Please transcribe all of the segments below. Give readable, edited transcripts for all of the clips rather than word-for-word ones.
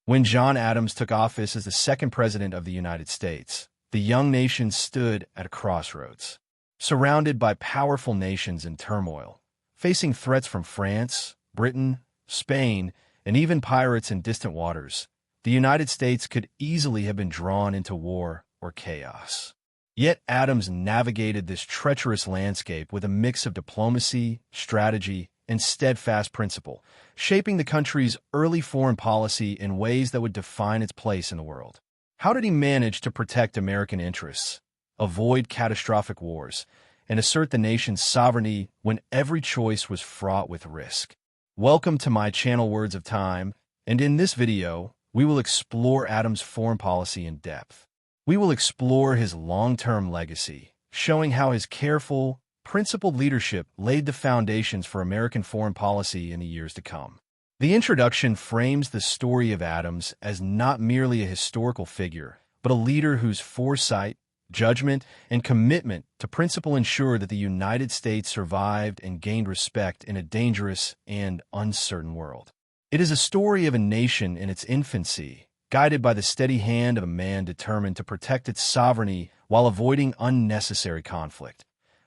When John Adams took office as the second president of the United States, the young nation stood at a crossroads. Surrounded by powerful nations in turmoil, facing threats from France, Britain, Spain, and even pirates in distant waters, the United States could easily have been drawn into war or chaos. Yet Adams navigated this treacherous landscape with a mix of diplomacy, strategy, and steadfast principle, shaping the country's early foreign policy in ways that would define its place in the world. How did he manage to protect American interests, avoid catastrophic wars, and assert the nation's sovereignty when every choice was fraught with risk? Welcome to my channel Words of Time, and in this video, we will explore Adams' foreign policy in depth. We will explore his long-term legacy, showing how his careful, principled leadership laid the foundations for American foreign policy in the years to come. The introduction frames the story of Adams as not merely a historical figure, but a leader whose foresight, judgment, and commitment to principle ensured that the United States survived and gained respect in a dangerous and uncertain world. It is a story of a nation in its infancy, guided by the steady hand of a man determined to protect its sovereignty while avoiding unnecessary conflict.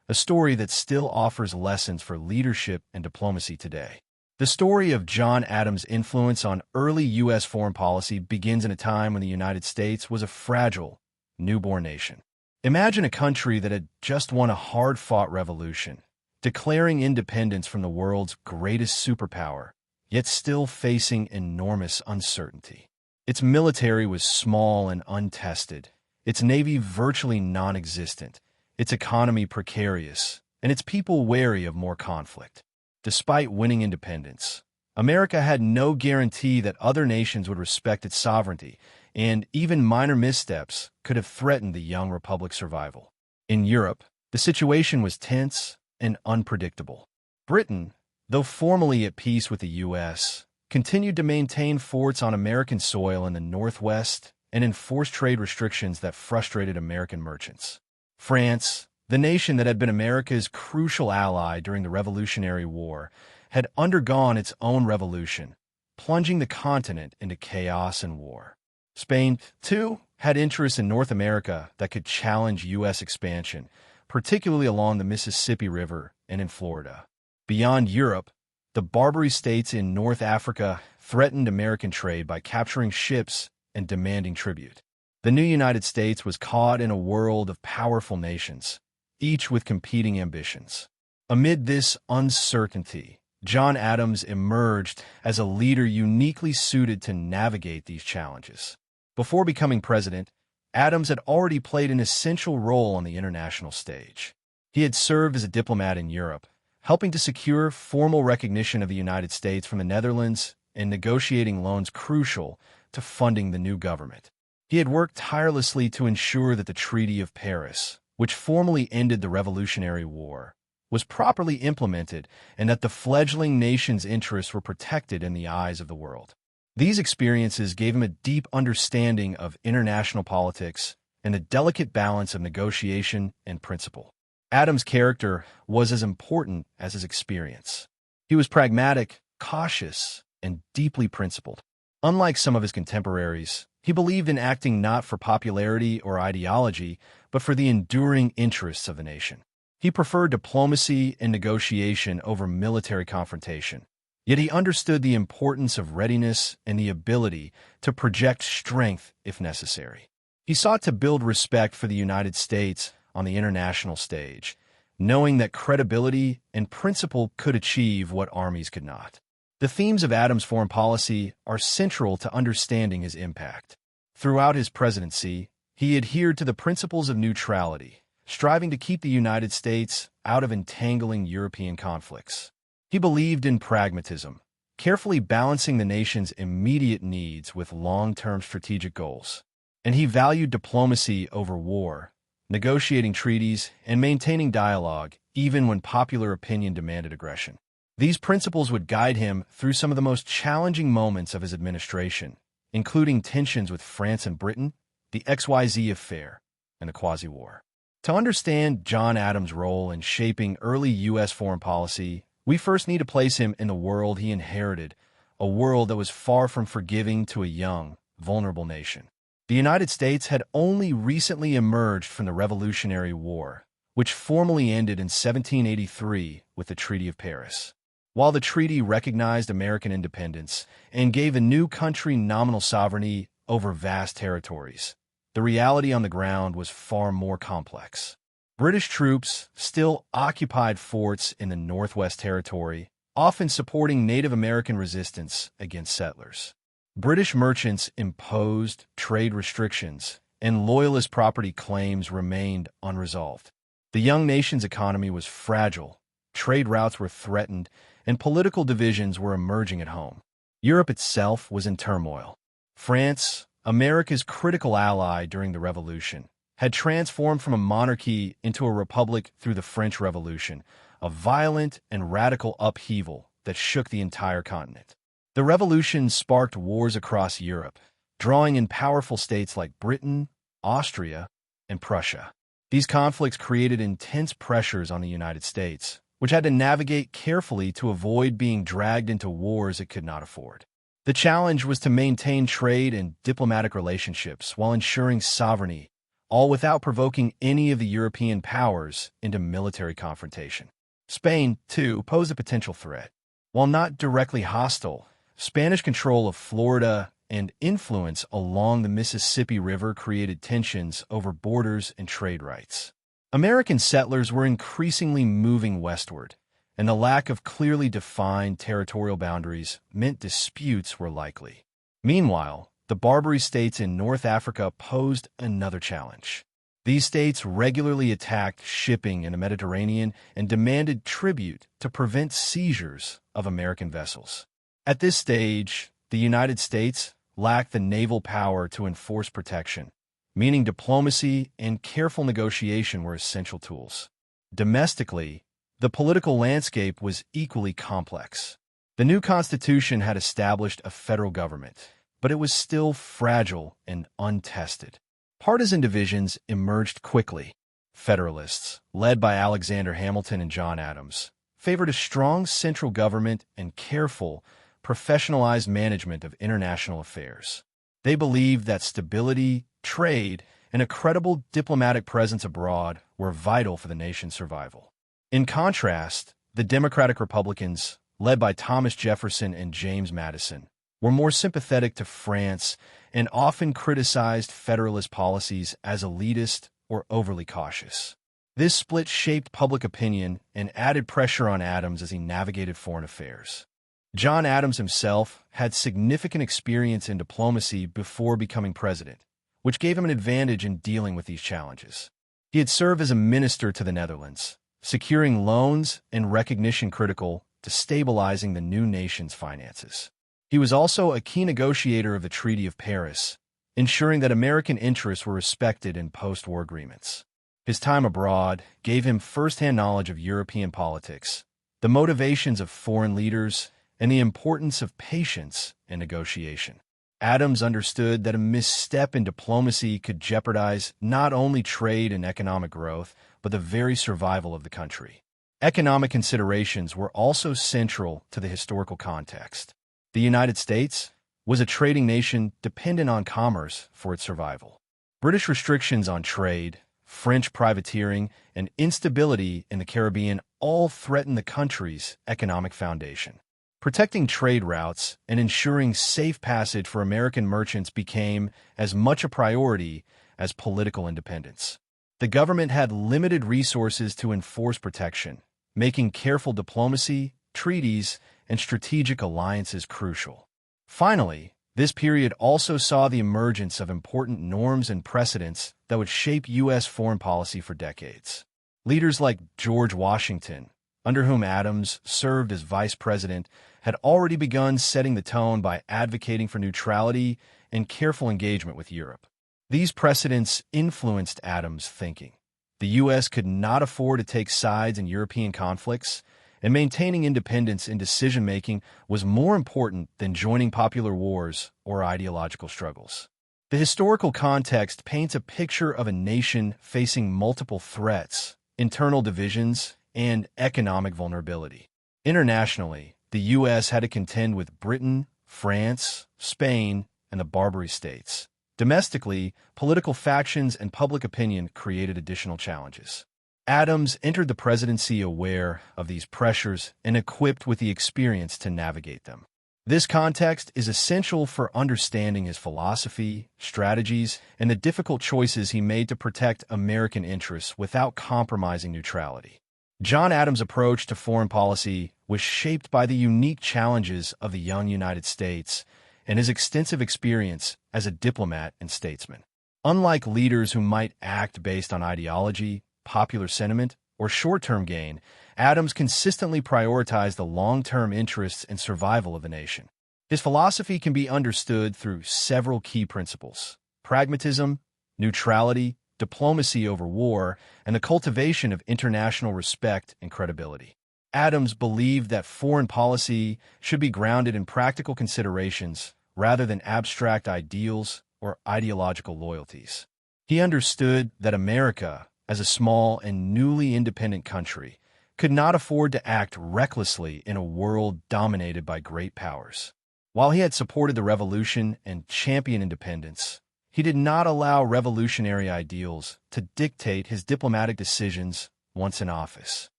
A story that still offers lessons for leadership and diplomacy today. The story of John Adams' influence on early U.S. foreign policy begins in a time when the United States was a fragile, newborn nation. Imagine a country that had just won a hard-fought revolution, declaring independence from the world's greatest superpower, yet still facing enormous uncertainty. Its military was small and untested, its navy virtually non-existent, its economy precarious, and its people wary of more conflict. Despite winning independence, America had no guarantee that other nations would respect its sovereignty, and even minor missteps could have threatened the young republic's survival. In Europe, the situation was tense and unpredictable. Britain, though formally at peace with the U.S., continued to maintain forts on American soil in the Northwest and enforce trade restrictions that frustrated American merchants. France, the nation that had been America's crucial ally during the Revolutionary War, had undergone its own revolution, plunging the continent into chaos and war. Spain, too, had interests in North America that could challenge U.S. expansion, particularly along the Mississippi River and in Florida. Beyond Europe, the Barbary states in North Africa threatened American trade by capturing ships and demanding tribute. The new United States was caught in a world of powerful nations, each with competing ambitions. Amid this uncertainty, John Adams emerged as a leader uniquely suited to navigate these challenges. Before becoming president, Adams had already played an essential role on the international stage. He had served as a diplomat in Europe, helping to secure formal recognition of the United States from the Netherlands and negotiating loans crucial to funding the new government. He had worked tirelessly to ensure that the Treaty of Paris, which formally ended the Revolutionary War, was properly implemented and that the fledgling nation's interests were protected in the eyes of the world. These experiences gave him a deep understanding of international politics and the delicate balance of negotiation and principle. Adams' character was as important as his experience. He was pragmatic, cautious, and deeply principled. Unlike some of his contemporaries, he believed in acting not for popularity or ideology, but for the enduring interests of the nation. He preferred diplomacy and negotiation over military confrontation. Yet he understood the importance of readiness and the ability to project strength if necessary. He sought to build respect for the United States on the international stage, knowing that credibility and principle could achieve what armies could not. The themes of Adams' foreign policy are central to understanding his impact. Throughout his presidency, he adhered to the principles of neutrality, striving to keep the United States out of entangling European conflicts. He believed in pragmatism, carefully balancing the nation's immediate needs with long-term strategic goals. And he valued diplomacy over war, negotiating treaties, and maintaining dialogue, even when popular opinion demanded aggression. These principles would guide him through some of the most challenging moments of his administration, including tensions with France and Britain, the XYZ Affair, and the Quasi-War. To understand John Adams' role in shaping early U.S. foreign policy, we first need to place him in the world he inherited, a world that was far from forgiving to a young, vulnerable nation. The United States had only recently emerged from the Revolutionary War, which formally ended in 1783 with the Treaty of Paris. While the treaty recognized American independence and gave a new country nominal sovereignty over vast territories, the reality on the ground was far more complex. British troops still occupied forts in the Northwest Territory, often supporting Native American resistance against settlers. British merchants imposed trade restrictions, and Loyalist property claims remained unresolved. The young nation's economy was fragile, trade routes were threatened, and political divisions were emerging at home. Europe itself was in turmoil. France, America's critical ally during the Revolution, had transformed from a monarchy into a republic through the French Revolution, a violent and radical upheaval that shook the entire continent. The revolution sparked wars across Europe, drawing in powerful states like Britain, Austria, and Prussia. These conflicts created intense pressures on the United States, which had to navigate carefully to avoid being dragged into wars it could not afford. The challenge was to maintain trade and diplomatic relationships while ensuring sovereignty, all without provoking any of the European powers into military confrontation. Spain, too, posed a potential threat. While not directly hostile, Spanish control of Florida and influence along the Mississippi River created tensions over borders and trade rights. American settlers were increasingly moving westward, and the lack of clearly defined territorial boundaries meant disputes were likely. Meanwhile, the Barbary states in North Africa posed another challenge. These states regularly attacked shipping in the Mediterranean and demanded tribute to prevent seizures of American vessels. At this stage, the United States lacked the naval power to enforce protection, meaning diplomacy and careful negotiation were essential tools. Domestically, the political landscape was equally complex. The new Constitution had established a federal government, but it was still fragile and untested. Partisan divisions emerged quickly. Federalists, led by Alexander Hamilton and John Adams, favored a strong central government and careful, professionalized management of international affairs. They believed that stability, trade, and a credible diplomatic presence abroad were vital for the nation's survival. In contrast, the Democratic Republicans, led by Thomas Jefferson and James Madison, were more sympathetic to France and often criticized Federalist policies as elitist or overly cautious. This split shaped public opinion and added pressure on Adams as he navigated foreign affairs. John Adams himself had significant experience in diplomacy before becoming president, which gave him an advantage in dealing with these challenges. He had served as a minister to the Netherlands, securing loans and recognition critical to stabilizing the new nation's finances. He was also a key negotiator of the Treaty of Paris, ensuring that American interests were respected in post-war agreements. His time abroad gave him first-hand knowledge of European politics, the motivations of foreign leaders, and the importance of patience and negotiation. Adams understood that a misstep in diplomacy could jeopardize not only trade and economic growth, but the very survival of the country. Economic considerations were also central to the historical context. The United States was a trading nation dependent on commerce for its survival. British restrictions on trade, French privateering, and instability in the Caribbean all threatened the country's economic foundation. Protecting trade routes and ensuring safe passage for American merchants became as much a priority as political independence. The government had limited resources to enforce protection, making careful diplomacy, treaties, and strategic alliances crucial. Finally, this period also saw the emergence of important norms and precedents that would shape U.S. foreign policy for decades. Leaders like George Washington, under whom Adams served as vice president, had already begun setting the tone by advocating for neutrality and careful engagement with Europe. These precedents influenced Adams' thinking. The U.S. could not afford to take sides in European conflicts, and maintaining independence in decision-making was more important than joining popular wars or ideological struggles. The historical context paints a picture of a nation facing multiple threats, internal divisions, and economic vulnerability. Internationally, the U.S. had to contend with Britain, France, Spain, and the Barbary States. Domestically, political factions and public opinion created additional challenges. Adams entered the presidency aware of these pressures and equipped with the experience to navigate them. This context is essential for understanding his philosophy, strategies, and the difficult choices he made to protect American interests without compromising neutrality. John Adams' approach to foreign policy was shaped by the unique challenges of the young United States and his extensive experience as a diplomat and statesman. Unlike leaders who might act based on ideology, popular sentiment, or short-term gain, Adams consistently prioritized the long-term interests and survival of the nation. His philosophy can be understood through several key principles: pragmatism, neutrality, diplomacy over war, and the cultivation of international respect and credibility. Adams believed that foreign policy should be grounded in practical considerations rather than abstract ideals or ideological loyalties. He understood that America, as a small and newly independent country, could not afford to act recklessly in a world dominated by great powers. While he had supported the revolution and championed independence, he did not allow revolutionary ideals to dictate his diplomatic decisions once in office.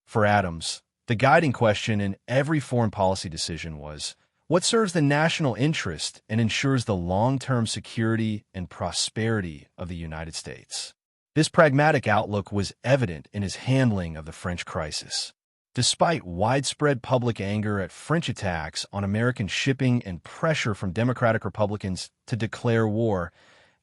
For Adams, the guiding question in every foreign policy decision was, what serves the national interest and ensures the long-term security and prosperity of the United States? This pragmatic outlook was evident in his handling of the French crisis. Despite widespread public anger at French attacks on American shipping and pressure from Democratic Republicans to declare war,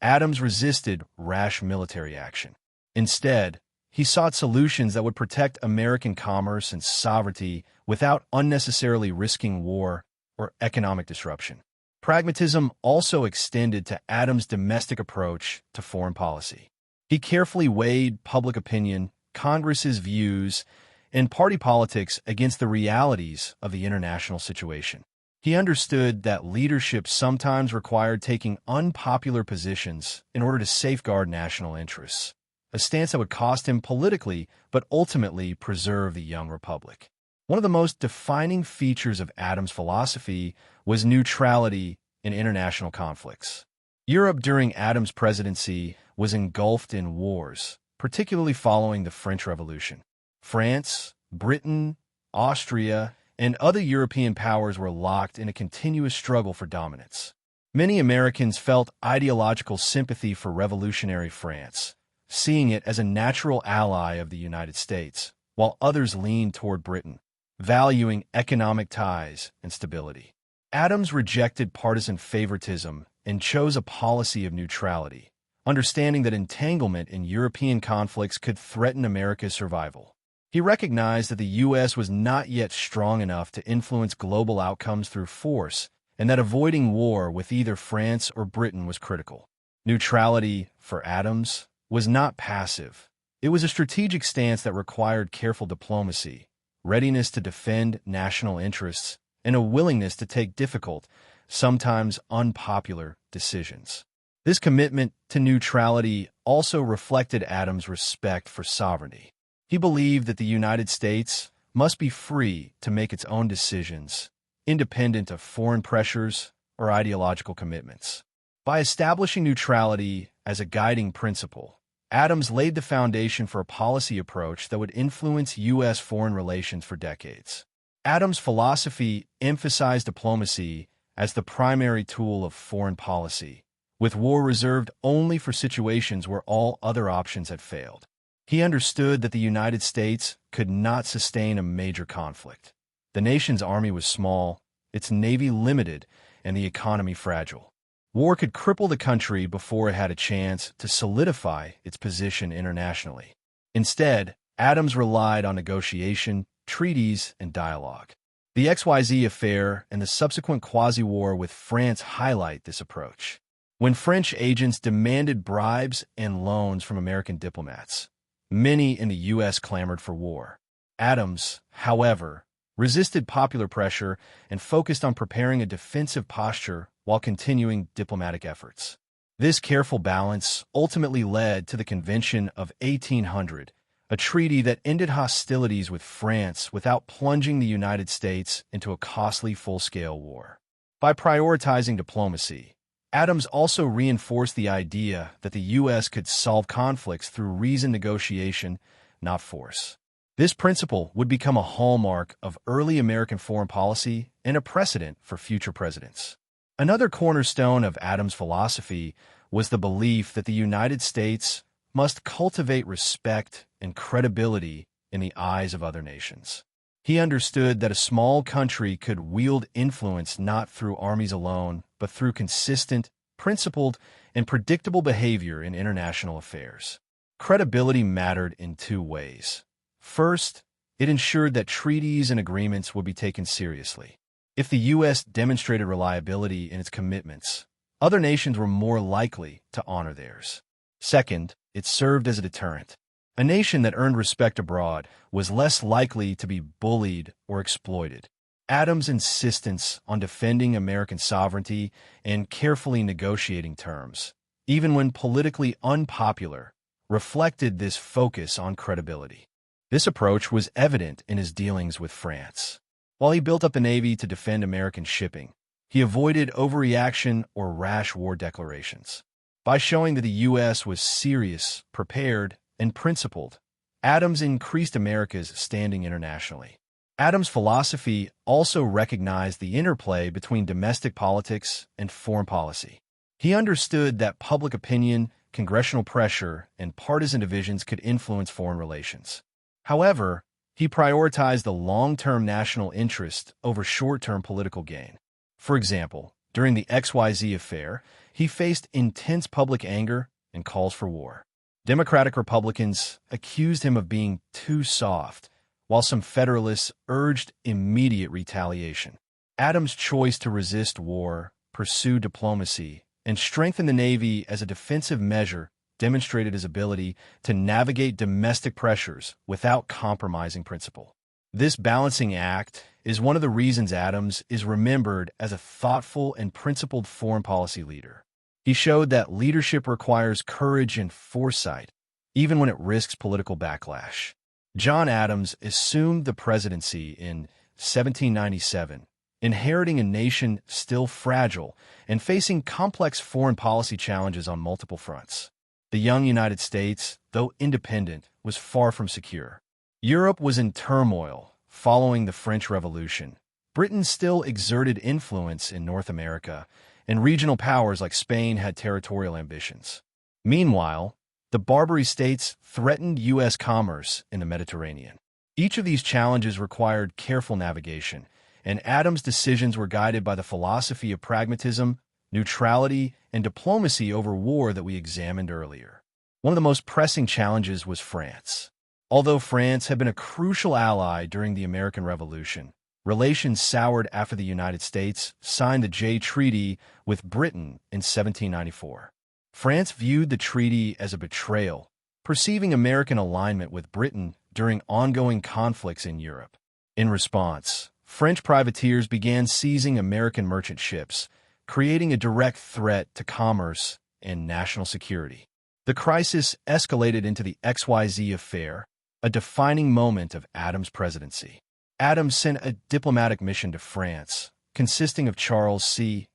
Adams resisted rash military action. Instead, he sought solutions that would protect American commerce and sovereignty without unnecessarily risking war or economic disruption. Pragmatism also extended to Adams' domestic approach to foreign policy. He carefully weighed public opinion, Congress's views, and party politics against the realities of the international situation. He understood that leadership sometimes required taking unpopular positions in order to safeguard national interests, a stance that would cost him politically but ultimately preserve the young republic. One of the most defining features of Adams' philosophy was neutrality in international conflicts. Europe during Adams' presidency was engulfed in wars, particularly following the French Revolution. France, Britain, Austria, and other European powers were locked in a continuous struggle for dominance. Many Americans felt ideological sympathy for revolutionary France, seeing it as a natural ally of the United States, while others leaned toward Britain, valuing economic ties and stability. Adams rejected partisan favoritism and chose a policy of neutrality, understanding that entanglement in European conflicts could threaten America's survival. He recognized that the U.S. was not yet strong enough to influence global outcomes through force, and that avoiding war with either France or Britain was critical. Neutrality, for Adams, was not passive. It was a strategic stance that required careful diplomacy, readiness to defend national interests, and a willingness to take difficult, sometimes unpopular, decisions. This commitment to neutrality also reflected Adams' respect for sovereignty. He believed that the United States must be free to make its own decisions, independent of foreign pressures or ideological commitments. By establishing neutrality as a guiding principle, Adams laid the foundation for a policy approach that would influence U.S. foreign relations for decades. Adams' philosophy emphasized diplomacy as the primary tool of foreign policy, with war reserved only for situations where all other options had failed. He understood that the United States could not sustain a major conflict. The nation's army was small, its navy limited, and the economy fragile. War could cripple the country before it had a chance to solidify its position internationally. Instead, Adams relied on negotiation, treaties, and dialogue. The XYZ Affair and the subsequent Quasi-War with France highlight this approach. When French agents demanded bribes and loans from American diplomats, many in the U.S. clamored for war. Adams, however, resisted popular pressure and focused on preparing a defensive posture while continuing diplomatic efforts. This careful balance ultimately led to the Convention of 1800, a treaty that ended hostilities with France without plunging the United States into a costly full-scale war. By prioritizing diplomacy, Adams also reinforced the idea that the U.S. could solve conflicts through reasoned negotiation, not force. This principle would become a hallmark of early American foreign policy and a precedent for future presidents. Another cornerstone of Adams' philosophy was the belief that the United States must cultivate respect and credibility in the eyes of other nations. He understood that a small country could wield influence not through armies alone, but through consistent, principled, and predictable behavior in international affairs. Credibility mattered in two ways. First, it ensured that treaties and agreements would be taken seriously. If the U.S. demonstrated reliability in its commitments, other nations were more likely to honor theirs. Second, it served as a deterrent. A nation that earned respect abroad was less likely to be bullied or exploited. Adams' insistence on defending American sovereignty and carefully negotiating terms, even when politically unpopular, reflected this focus on credibility. This approach was evident in his dealings with France. While he built up the Navy to defend American shipping, he avoided overreaction or rash war declarations. By showing that the U.S. was serious, prepared, and principled, Adams increased America's standing internationally. Adams' philosophy also recognized the interplay between domestic politics and foreign policy. He understood that public opinion, congressional pressure, and partisan divisions could influence foreign relations. However, he prioritized the long-term national interest over short-term political gain. For example, during the XYZ Affair, he faced intense public anger and calls for war. Democratic Republicans accused him of being too soft, while some Federalists urged immediate retaliation. Adams' choice to resist war, pursue diplomacy, and strengthen the Navy as a defensive measure demonstrated his ability to navigate domestic pressures without compromising principle. This balancing act is one of the reasons Adams is remembered as a thoughtful and principled foreign policy leader. He showed that leadership requires courage and foresight, even when it risks political backlash. John Adams assumed the presidency in 1797, inheriting a nation still fragile and facing complex foreign policy challenges on multiple fronts. The young United States, though independent, was far from secure. Europe was in turmoil following the French Revolution. Britain still exerted influence in North America, and regional powers like Spain had territorial ambitions. Meanwhile, the Barbary states threatened U.S. commerce in the Mediterranean. Each of these challenges required careful navigation, and Adams' decisions were guided by the philosophy of pragmatism, neutrality, and diplomacy over war that we examined earlier. One of the most pressing challenges was France. Although France had been a crucial ally during the American Revolution, relations soured after the United States signed the Jay Treaty with Britain in 1794. France viewed the treaty as a betrayal, perceiving American alignment with Britain during ongoing conflicts in Europe. In response, French privateers began seizing American merchant ships, creating a direct threat to commerce and national security. The crisis escalated into the XYZ Affair, a defining moment of Adams' presidency. Adams sent a diplomatic mission to France, consisting of Charles C.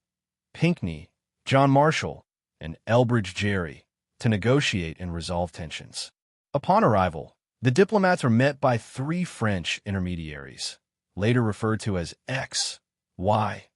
Pinckney, John Marshall, and Elbridge Gerry, to negotiate and resolve tensions. Upon arrival, the diplomats were met by three French intermediaries, later referred to as X, Y,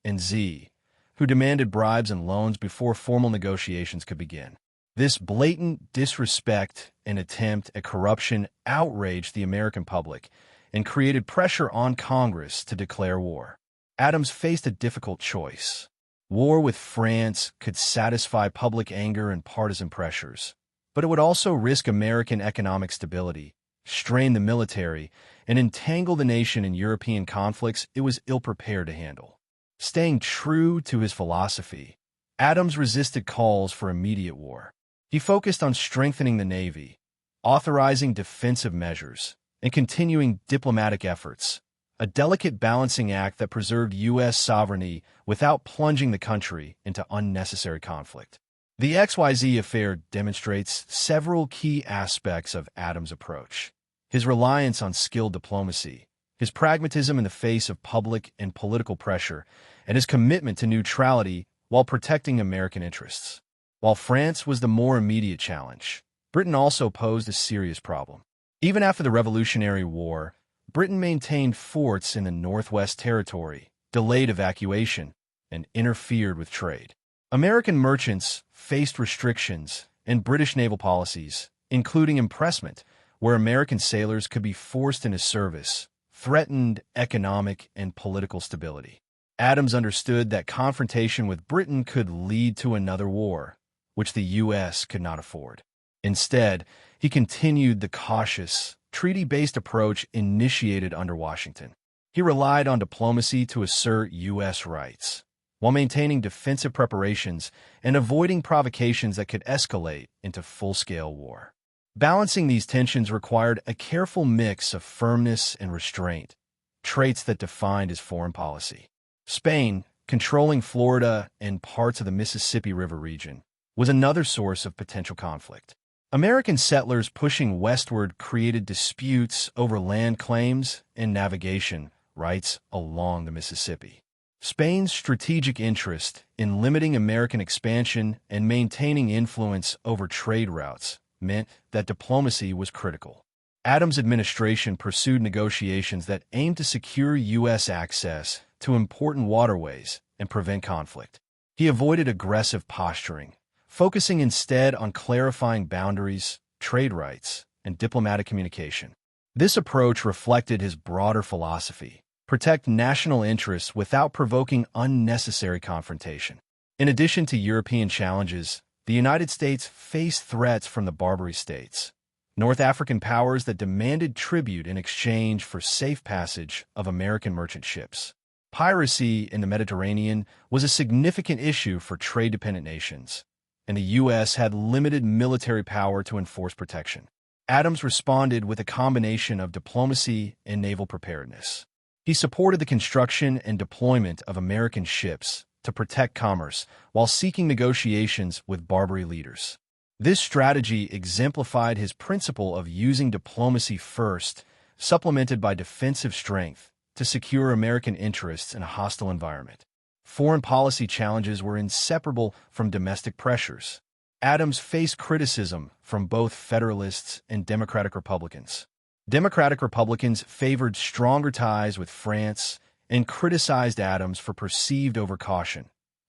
and Z, who demanded bribes and loans before formal negotiations could begin. This blatant disrespect and attempt at corruption outraged the American public and created pressure on Congress to declare war. Adams faced a difficult choice. War with France could satisfy public anger and partisan pressures, but it would also risk American economic stability, strain the military, and entangle the nation in European conflicts it was ill-prepared to handle. Staying true to his philosophy, Adams resisted calls for immediate war. He focused on strengthening the Navy, authorizing defensive measures, and continuing diplomatic efforts, a delicate balancing act that preserved U.S. sovereignty without plunging the country into unnecessary conflict. The XYZ affair demonstrates several key aspects of Adams' approach: his reliance on skilled diplomacy, his pragmatism in the face of public and political pressure, and his commitment to neutrality while protecting American interests. While France was the more immediate challenge, Britain also posed a serious problem. Even after the Revolutionary War, Britain maintained forts in the Northwest Territory, delayed evacuation, and interfered with trade. American merchants faced restrictions and British naval policies, including impressment, where American sailors could be forced into service, threatened economic and political stability. Adams understood that confrontation with Britain could lead to another war, which the U.S. could not afford. Instead, he continued the cautious, treaty-based approach initiated under Washington. He relied on diplomacy to assert U.S. rights, while maintaining defensive preparations and avoiding provocations that could escalate into full-scale war. Balancing these tensions required a careful mix of firmness and restraint, traits that defined his foreign policy. Spain, controlling Florida and parts of the Mississippi River region, was another source of potential conflict. American settlers pushing westward created disputes over land claims and navigation rights along the Mississippi. Spain's strategic interest in limiting American expansion and maintaining influence over trade routes meant that diplomacy was critical. Adams' administration pursued negotiations that aimed to secure U.S. access to important waterways and prevent conflict. He avoided aggressive posturing, focusing instead on clarifying boundaries, trade rights, and diplomatic communication. This approach reflected his broader philosophy: protect national interests without provoking unnecessary confrontation. In addition to European challenges, the United States faced threats from the Barbary States, North African powers that demanded tribute in exchange for safe passage of American merchant ships. Piracy in the Mediterranean was a significant issue for trade-dependent nations, and the U.S. had limited military power to enforce protection. Adams responded with a combination of diplomacy and naval preparedness. He supported the construction and deployment of American ships to protect commerce while seeking negotiations with Barbary leaders. This strategy exemplified his principle of using diplomacy first, supplemented by defensive strength, to secure American interests in a hostile environment. Foreign policy challenges were inseparable from domestic pressures. Adams faced criticism from both Federalists and Democratic Republicans. Democratic Republicans favored stronger ties with France and criticized Adams for perceived overcaution,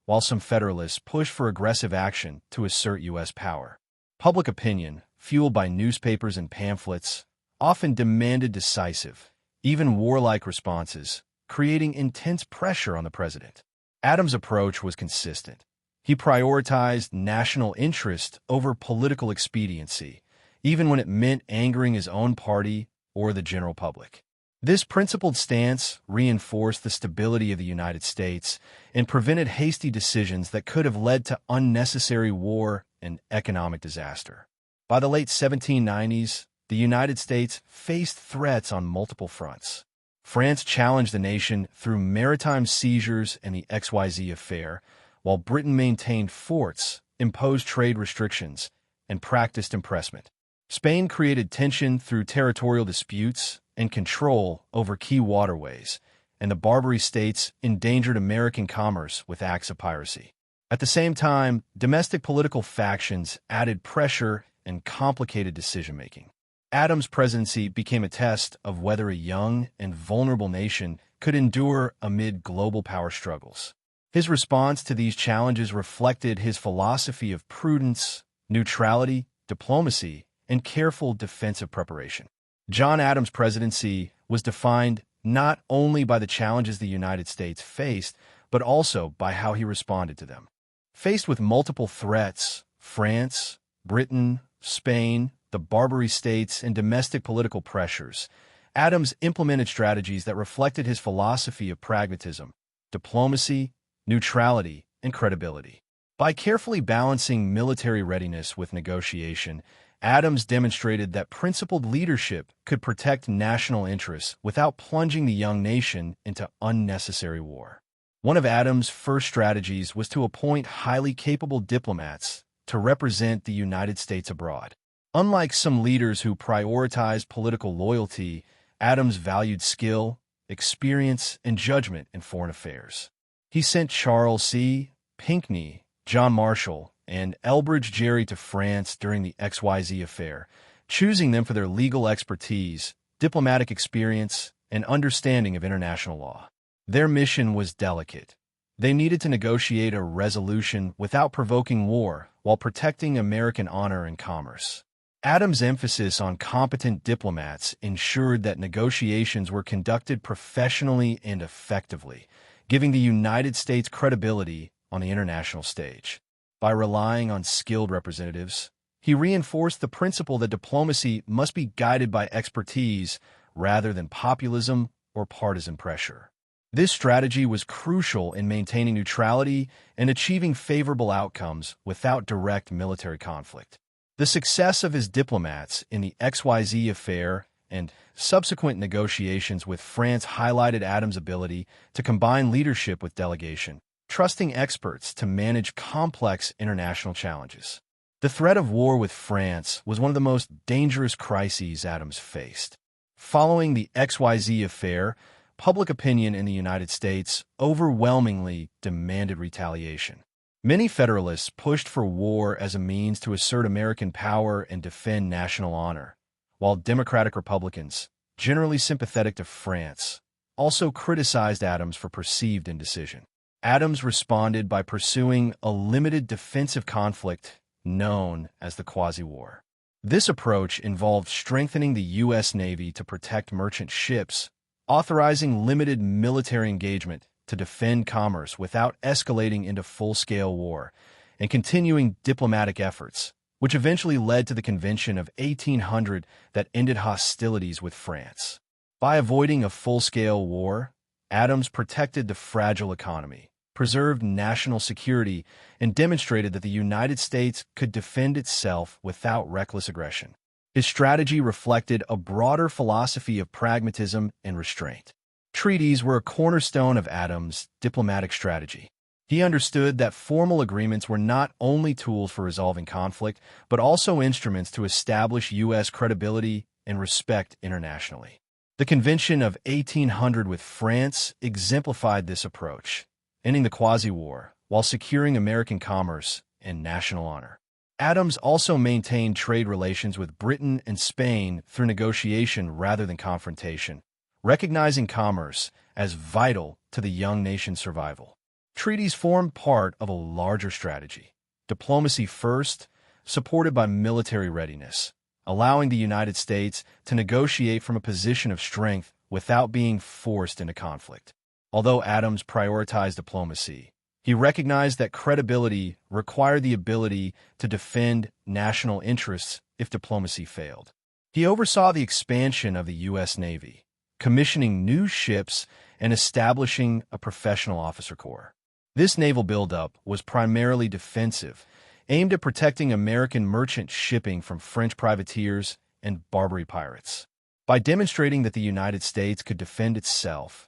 while some Federalists pushed for aggressive action to assert U.S. power. Public opinion, fueled by newspapers and pamphlets, often demanded decisive, even warlike responses, creating intense pressure on the president. Adams' approach was consistent. He prioritized national interest over political expediency, even when it meant angering his own party or the general public. This principled stance reinforced the stability of the United States and prevented hasty decisions that could have led to unnecessary war and economic disaster. By the late 1790s, the United States faced threats on multiple fronts. France challenged the nation through maritime seizures and the XYZ Affair, while Britain maintained forts, imposed trade restrictions, and practiced impressment. Spain created tension through territorial disputes and control over key waterways, and the Barbary States endangered American commerce with acts of piracy. At the same time, domestic political factions added pressure and complicated decision-making. Adams' presidency became a test of whether a young and vulnerable nation could endure amid global power struggles. His response to these challenges reflected his philosophy of prudence, neutrality, diplomacy, and careful defensive preparation. John Adams' presidency was defined not only by the challenges the United States faced, but also by how he responded to them. Faced with multiple threats, France, Britain, Spain, the Barbary States, and domestic political pressures, Adams implemented strategies that reflected his philosophy of pragmatism, diplomacy, neutrality, and credibility. By carefully balancing military readiness with negotiation, Adams demonstrated that principled leadership could protect national interests without plunging the young nation into unnecessary war. One of Adams' first strategies was to appoint highly capable diplomats to represent the United States abroad. Unlike some leaders who prioritized political loyalty, Adams valued skill, experience, and judgment in foreign affairs. He sent Charles C. Pinckney, John Marshall, and Elbridge Gerry to France during the XYZ Affair, choosing them for their legal expertise, diplomatic experience, and understanding of international law. Their mission was delicate. They needed to negotiate a resolution without provoking war while protecting American honor and commerce. Adams' emphasis on competent diplomats ensured that negotiations were conducted professionally and effectively, giving the United States credibility on the international stage. By relying on skilled representatives, he reinforced the principle that diplomacy must be guided by expertise rather than populism or partisan pressure. This strategy was crucial in maintaining neutrality and achieving favorable outcomes without direct military conflict. The success of his diplomats in the XYZ Affair and subsequent negotiations with France highlighted Adams' ability to combine leadership with delegation, trusting experts to manage complex international challenges. The threat of war with France was one of the most dangerous crises Adams faced. Following the XYZ Affair, public opinion in the United States overwhelmingly demanded retaliation. Many Federalists pushed for war as a means to assert American power and defend national honor, while Democratic Republicans, generally sympathetic to France, also criticized Adams for perceived indecision. Adams responded by pursuing a limited defensive conflict known as the Quasi-War. This approach involved strengthening the U.S. Navy to protect merchant ships, authorizing limited military engagement to defend commerce without escalating into full-scale war, and continuing diplomatic efforts, which eventually led to the Convention of 1800 that ended hostilities with France. By avoiding a full-scale war, Adams protected the fragile economy, preserved national security, and demonstrated that the United States could defend itself without reckless aggression. His strategy reflected a broader philosophy of pragmatism and restraint. Treaties were a cornerstone of Adams' diplomatic strategy. He understood that formal agreements were not only tools for resolving conflict, but also instruments to establish U.S. credibility and respect internationally. The Convention of 1800 with France exemplified this approach, ending the Quasi-War while securing American commerce and national honor. Adams also maintained trade relations with Britain and Spain through negotiation rather than confrontation, recognizing commerce as vital to the young nation's survival. Treaties formed part of a larger strategy, diplomacy first, supported by military readiness, allowing the United States to negotiate from a position of strength without being forced into conflict. Although Adams prioritized diplomacy, he recognized that credibility required the ability to defend national interests if diplomacy failed. He oversaw the expansion of the U.S. Navy, commissioning new ships and establishing a professional officer corps. This naval buildup was primarily defensive, aimed at protecting American merchant shipping from French privateers and Barbary pirates. By demonstrating that the United States could defend itself,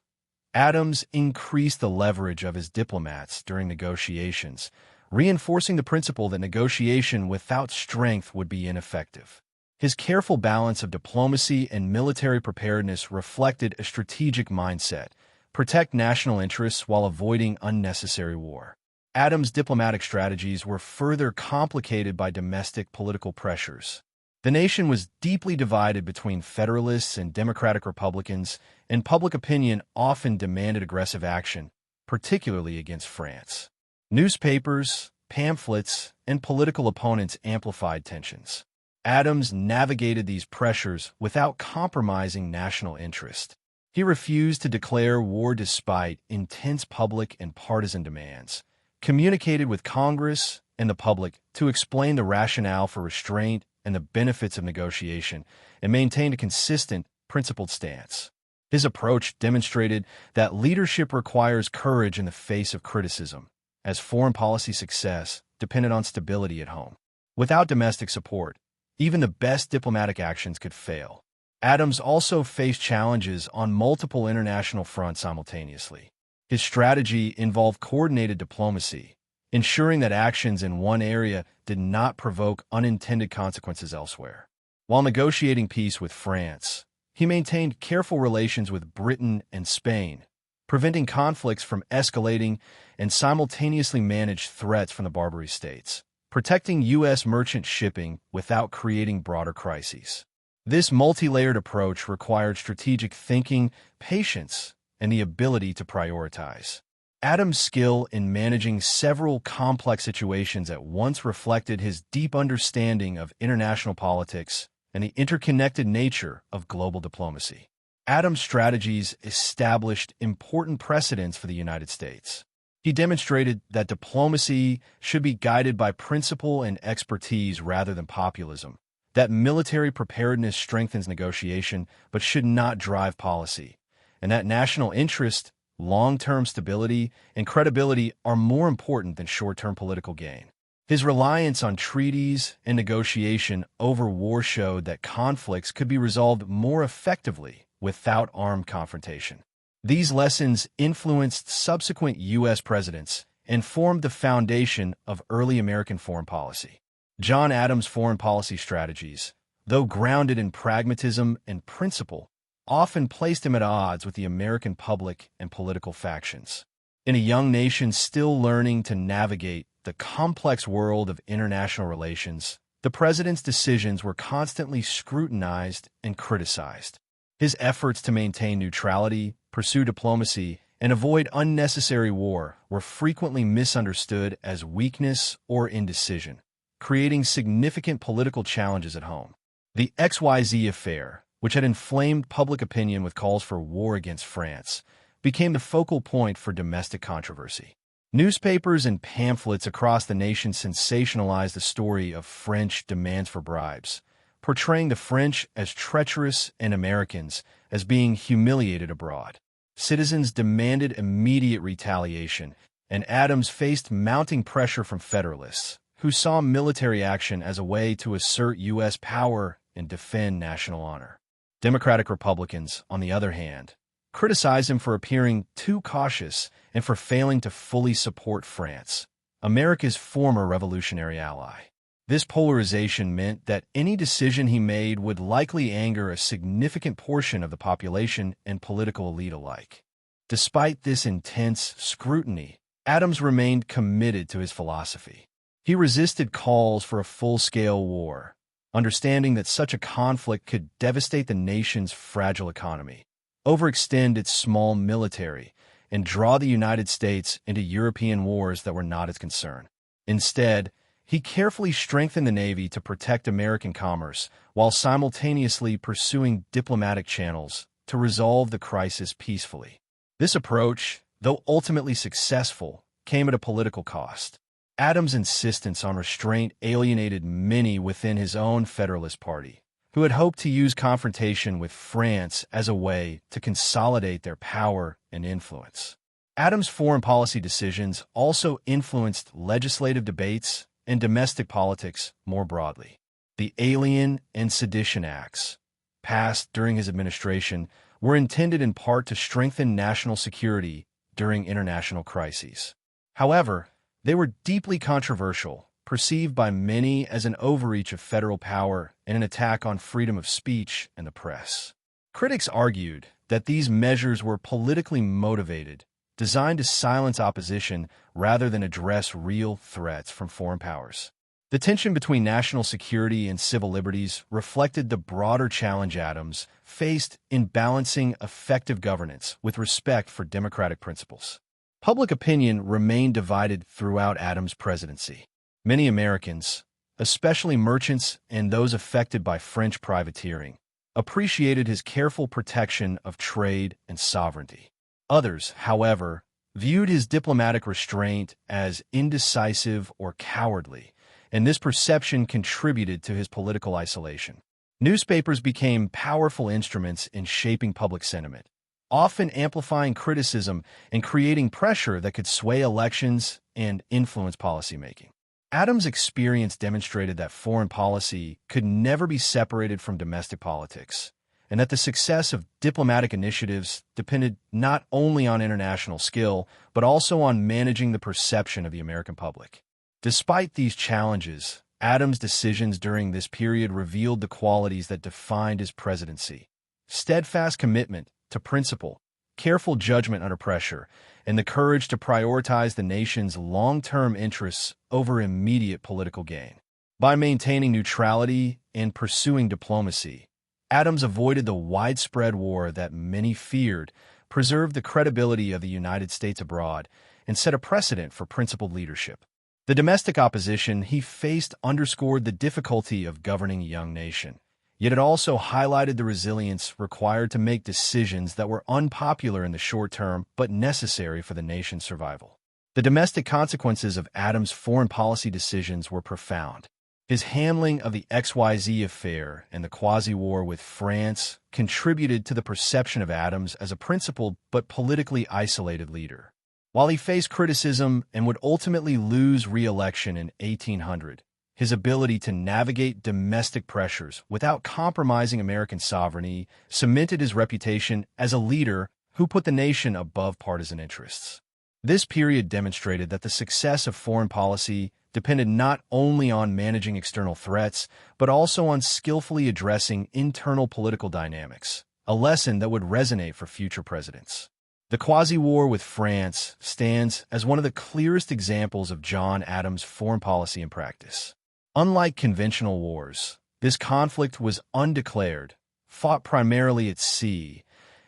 Adams increased the leverage of his diplomats during negotiations, reinforcing the principle that negotiation without strength would be ineffective. His careful balance of diplomacy and military preparedness reflected a strategic mindset: protect national interests while avoiding unnecessary war. Adams' diplomatic strategies were further complicated by domestic political pressures. The nation was deeply divided between Federalists and Democratic Republicans, and public opinion often demanded aggressive action, particularly against France. Newspapers, pamphlets, and political opponents amplified tensions. Adams navigated these pressures without compromising national interest. He refused to declare war despite intense public and partisan demands, communicated with Congress and the public to explain the rationale for restraint and the benefits of negotiation, and maintained a consistent, principled stance. His approach demonstrated that leadership requires courage in the face of criticism, as foreign policy success depended on stability at home. Without domestic support, even the best diplomatic actions could fail. Adams also faced challenges on multiple international fronts simultaneously. His strategy involved coordinated diplomacy, ensuring that actions in one area did not provoke unintended consequences elsewhere. While negotiating peace with France, he maintained careful relations with Britain and Spain, preventing conflicts from escalating, and simultaneously managed threats from the Barbary States, protecting U.S. merchant shipping without creating broader crises. This multi-layered approach required strategic thinking, patience, and the ability to prioritize. Adams' skill in managing several complex situations at once reflected his deep understanding of international politics and the interconnected nature of global diplomacy. Adams' strategies established important precedents for the United States. He demonstrated that diplomacy should be guided by principle and expertise rather than populism, that military preparedness strengthens negotiation but should not drive policy, and that national interest, long-term stability, and credibility are more important than short-term political gain. His reliance on treaties and negotiation over war showed that conflicts could be resolved more effectively without armed confrontation. These lessons influenced subsequent U.S. presidents and formed the foundation of early American foreign policy. John Adams' foreign policy strategies, though grounded in pragmatism and principle, often placed him at odds with the American public and political factions. In a young nation still learning to navigate the complex world of international relations, the president's decisions were constantly scrutinized and criticized. His efforts to maintain neutrality, pursue diplomacy, and avoid unnecessary war were frequently misunderstood as weakness or indecision, creating significant political challenges at home. The XYZ Affair, which had inflamed public opinion with calls for war against France, became the focal point for domestic controversy. Newspapers and pamphlets across the nation sensationalized the story of French demands for bribes, portraying the French as treacherous and Americans as being humiliated abroad. Citizens demanded immediate retaliation, and Adams faced mounting pressure from Federalists, who saw military action as a way to assert U.S. power and defend national honor. Democratic Republicans, on the other hand, criticized him for appearing too cautious and for failing to fully support France, America's former revolutionary ally. This polarization meant that any decision he made would likely anger a significant portion of the population and political elite alike. Despite this intense scrutiny, Adams remained committed to his philosophy. He resisted calls for a full-scale war, understanding that such a conflict could devastate the nation's fragile economy, overextend its small military, and draw the United States into European wars that were not his concern. Instead, he carefully strengthened the Navy to protect American commerce while simultaneously pursuing diplomatic channels to resolve the crisis peacefully. This approach, though ultimately successful, came at a political cost. Adams' insistence on restraint alienated many within his own Federalist Party, who had hoped to use confrontation with France as a way to consolidate their power and influence. Adams' foreign policy decisions also influenced legislative debates and domestic politics more broadly. The Alien and Sedition Acts, passed during his administration, were intended in part to strengthen national security during international crises. However, they were deeply controversial, perceived by many as an overreach of federal power and an attack on freedom of speech and the press. Critics argued that these measures were politically motivated, designed to silence opposition rather than address real threats from foreign powers. The tension between national security and civil liberties reflected the broader challenge Adams faced in balancing effective governance with respect for democratic principles. Public opinion remained divided throughout Adams' presidency. Many Americans, especially merchants and those affected by French privateering, appreciated his careful protection of trade and sovereignty. Others, however, viewed his diplomatic restraint as indecisive or cowardly, and this perception contributed to his political isolation. Newspapers became powerful instruments in shaping public sentiment, often amplifying criticism and creating pressure that could sway elections and influence policymaking. Adams' experience demonstrated that foreign policy could never be separated from domestic politics, and that the success of diplomatic initiatives depended not only on international skill, but also on managing the perception of the American public. Despite these challenges, Adams' decisions during this period revealed the qualities that defined his presidency: steadfast commitment to principle, careful judgment under pressure, and the courage to prioritize the nation's long-term interests over immediate political gain. By maintaining neutrality and pursuing diplomacy, Adams avoided the widespread war that many feared, preserved the credibility of the United States abroad, and set a precedent for principled leadership. The domestic opposition he faced underscored the difficulty of governing a young nation, yet it also highlighted the resilience required to make decisions that were unpopular in the short term but necessary for the nation's survival. The domestic consequences of Adams' foreign policy decisions were profound. His handling of the XYZ Affair and the Quasi-War with France contributed to the perception of Adams as a principled but politically isolated leader. While he faced criticism and would ultimately lose re-election in 1800, his ability to navigate domestic pressures without compromising American sovereignty cemented his reputation as a leader who put the nation above partisan interests. This period demonstrated that the success of foreign policy depended not only on managing external threats, but also on skillfully addressing internal political dynamics, a lesson that would resonate for future presidents. The Quasi-War with France stands as one of the clearest examples of John Adams' foreign policy in practice. Unlike conventional wars, this conflict was undeclared, fought primarily at sea,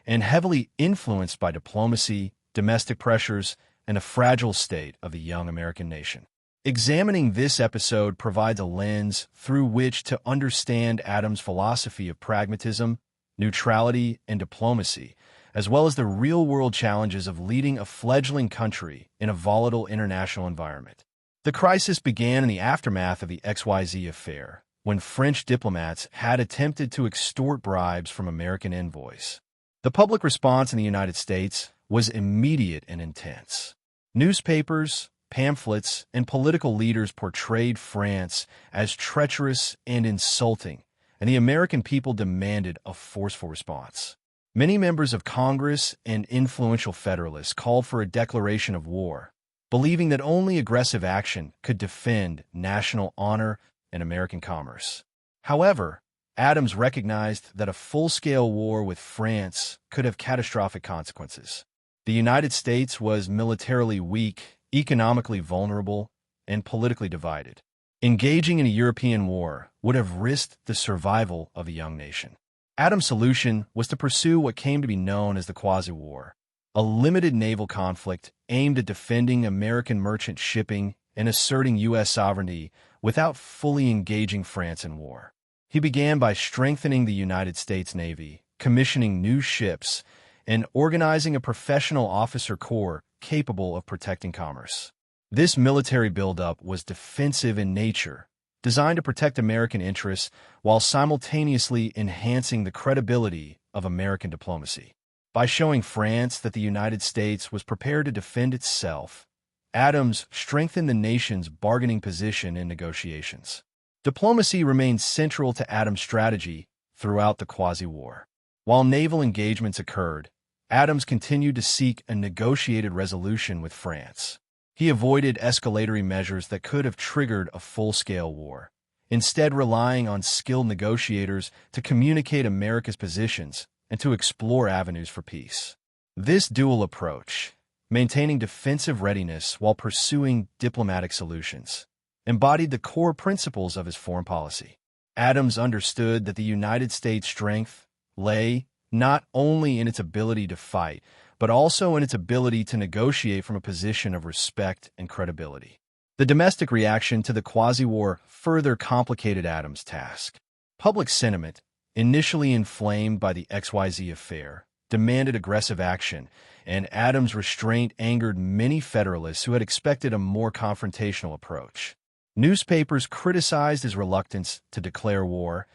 and heavily influenced by diplomacy, domestic pressures, and a fragile state of the young American nation. Examining this episode provides a lens through which to understand Adams' philosophy of pragmatism, neutrality, and diplomacy, as well as the real-world challenges of leading a fledgling country in a volatile international environment. The crisis began in the aftermath of the XYZ Affair, when French diplomats had attempted to extort bribes from American envoys. The public response in the United States was immediate and intense. Newspapers, pamphlets, and political leaders portrayed France as treacherous and insulting, and the American people demanded a forceful response. Many members of Congress and influential Federalists called for a declaration of war, believing that only aggressive action could defend national honor and American commerce. However, Adams recognized that a full-scale war with France could have catastrophic consequences. The United States was militarily weak, economically vulnerable, and politically divided. Engaging in a European war would have risked the survival of a young nation. Adams' solution was to pursue what came to be known as the Quasi-War, a limited naval conflict aimed at defending American merchant shipping and asserting U.S. sovereignty without fully engaging France in war. He began by strengthening the United States Navy, commissioning new ships, and organizing a professional officer corps capable of protecting commerce. This military buildup was defensive in nature, designed to protect American interests while simultaneously enhancing the credibility of American diplomacy. By showing France that the United States was prepared to defend itself, Adams strengthened the nation's bargaining position in negotiations. Diplomacy remained central to Adams' strategy throughout the Quasi-War. While naval engagements occurred, Adams continued to seek a negotiated resolution with France. He avoided escalatory measures that could have triggered a full-scale war, instead relying on skilled negotiators to communicate America's positions and to explore avenues for peace. This dual approach, maintaining defensive readiness while pursuing diplomatic solutions, embodied the core principles of his foreign policy. Adams understood that the United States' strength lay not only in its ability to fight, but also in its ability to negotiate from a position of respect and credibility. The domestic reaction to the Quasi-War further complicated Adams' task. Public sentiment, initially inflamed by the XYZ Affair, demanded aggressive action, and Adams' restraint angered many Federalists who had expected a more confrontational approach. Newspapers criticized his reluctance to declare war,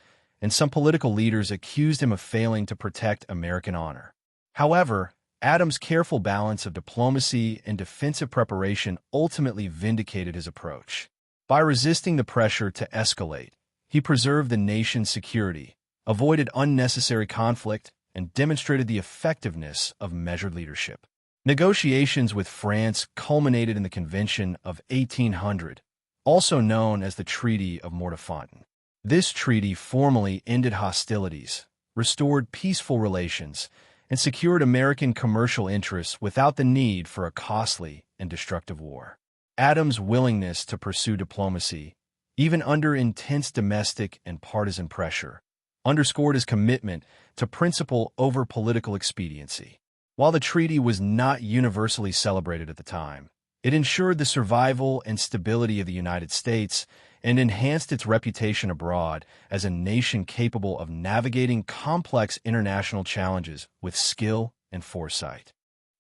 and some political leaders accused him of failing to protect American honor. However, Adams' careful balance of diplomacy and defensive preparation ultimately vindicated his approach. By resisting the pressure to escalate, he preserved the nation's security avoided unnecessary conflict, and demonstrated the effectiveness of measured leadership. Negotiations with France culminated in the Convention of 1800, also known as the Treaty of Mortefontaine. This treaty formally ended hostilities, restored peaceful relations, and secured American commercial interests without the need for a costly and destructive war. Adams' willingness to pursue diplomacy, even under intense domestic and partisan pressure, underscored his commitment to principle over political expediency. While the treaty was not universally celebrated at the time, it ensured the survival and stability of the United States and enhanced its reputation abroad as a nation capable of navigating complex international challenges with skill and foresight.